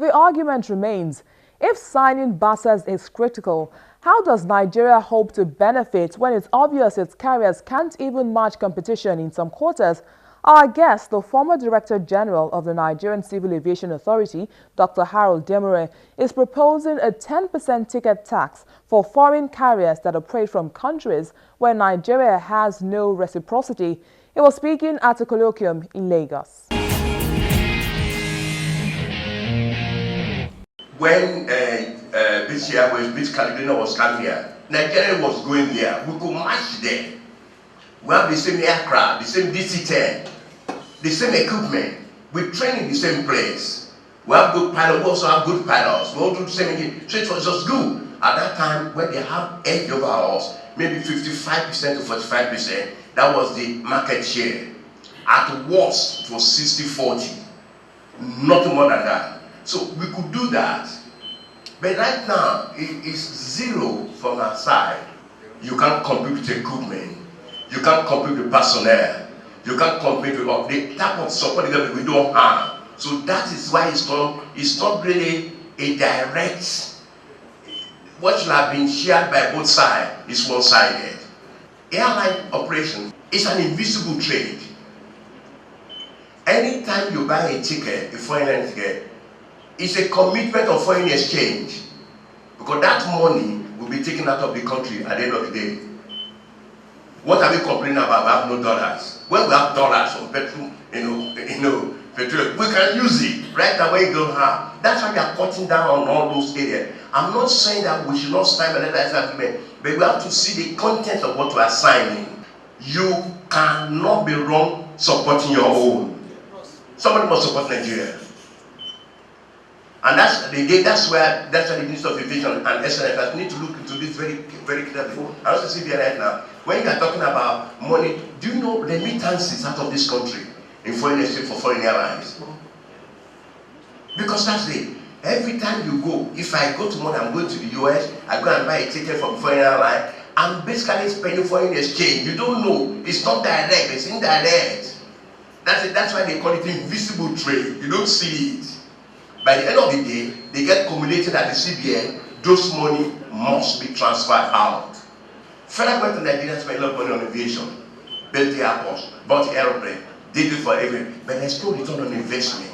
The argument remains, if signing BASAs is critical, how does Nigeria hope to benefit when it's obvious its carriers can't even match competition in some quarters? Our guest, the former Director General of the Nigerian Civil Aviation Authority, Dr. Harold Demure, is proposing a 10% ticket tax for foreign carriers that operate from countries where Nigeria has no reciprocity. He was speaking at a colloquium in Lagos. When this year British Caledonia was coming here, Nigeria was going there. We could match there. We have the same aircraft, the same DC-10, the same equipment. We train in the same place. We have good pilots. We also have good pilots. We all do the same thing. So it was just good. At that time, when they have edge over us, maybe 55% to 45%, that was the market share. At worst, it was 60-40. Nothing more than that. So we could do that. But right now, it is zero from our side. You can't compete with equipment. You can't compete with personnel. You can't compete with the type of support that we don't have. So that is why it's not really a direct, what should have been shared by both sides is one-sided. Airline operation is an invisible trade. Anytime you buy a ticket, a foreign ticket, it's a commitment of foreign exchange, because that money will be taken out of the country at the end of the day. What are we complaining about? We have no dollars. When we have dollars from petrol, petrol, we can use it. Right away, you don't have. That's why we are cutting down on all those areas. I'm not saying that we should not sign another agreement, but we have to see the content of what we are signing. You cannot be wrong supporting your own. Somebody must support Nigeria. And that's where the Minister of Aviation and SNFs need to look into this very, very carefully. I also see there right now, when you are talking about money, do you know remittances out of this country in foreign exchange for foreign airlines? Because that's it. Every time you go, if I go tomorrow, I'm going to the US, I go and buy a ticket from foreign airline, I'm basically spending foreign exchange. You don't know. It's not direct, it's indirect. That's it. That's why they call it invisible trade. You don't see it. By the end of the day, they get accumulated at the CBN, those money must be transferred out. Federal government of Nigeria spend a lot of money on aviation, built the airports, bought the aeroplane, did it for everything, but there's no return on investment.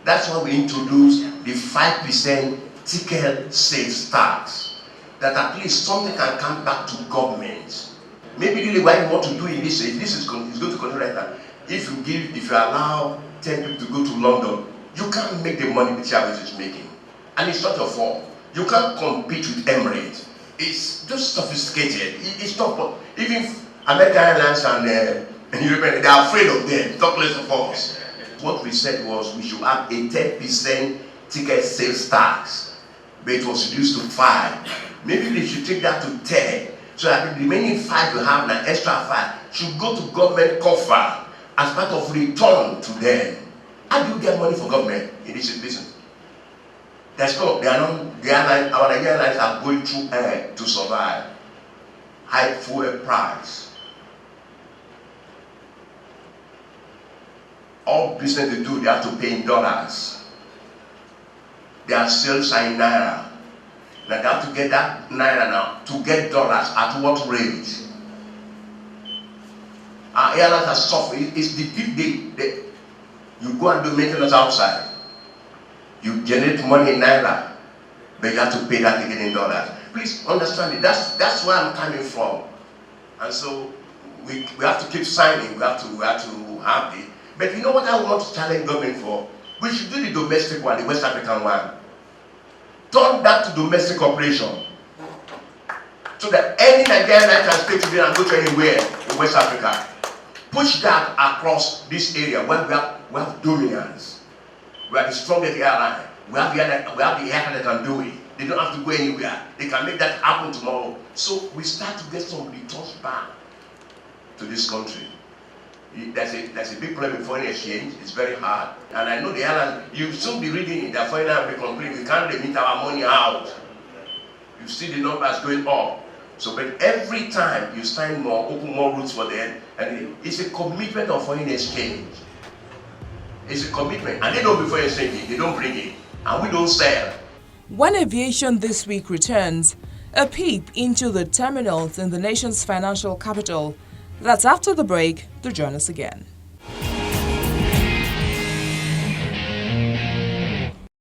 That's why we introduced the 5% ticket sales tax, that at least something can come back to government. Maybe really what you want to do in this is going to continue right now. If you allow 10 people to go to London, you can't make the money the Airways is making. And it's not your fault. You can't compete with Emirates. It's just sophisticated. It's not, even American Airlines and European, they are afraid of them, talk less of us. What we said was we should have a 10% ticket sales tax, but it was reduced to 5. Maybe they should take that to 10, so that the remaining 5 you have, an extra 5, should go to government coffer as part of return to them. How do you get money for government in this business? There's no, our Nigerian airlines are going through air to survive. High fuel price. All business they do, they have to pay in dollars. Their sales are in naira. Now they have to get that naira now to get dollars at what rate? Our airlines are suffering. It's the you go and do maintenance outside. You generate money in naira, but you have to pay that again in dollars. Please understand it. That's where I'm coming from. And so we have to keep signing. We have to have it. But you know what I want to challenge government for? We should do the domestic one, the West African one. Turn that to domestic operation, so that any Nigerian can stay today and go to anywhere in West Africa. Push that across this area where we have dominance. We are the strongest airline. We have the airline that can do it. They don't have to go anywhere. They can make that happen tomorrow. So we start to get some returns back to this country. There's a big problem in foreign exchange. It's very hard. And I know the airline, you'll soon be reading in their foreign airline be complaining, we can't remit our money out. You see the numbers going up. So, but every time you sign more, open more routes for them, and it's a commitment of foreign exchange. It's a commitment, and they don't be foreign exchange, they don't bring it. and we don't sell. When Aviation this week returns, a peep into the terminals in the nation's financial capital. That's after the break. Do join us again.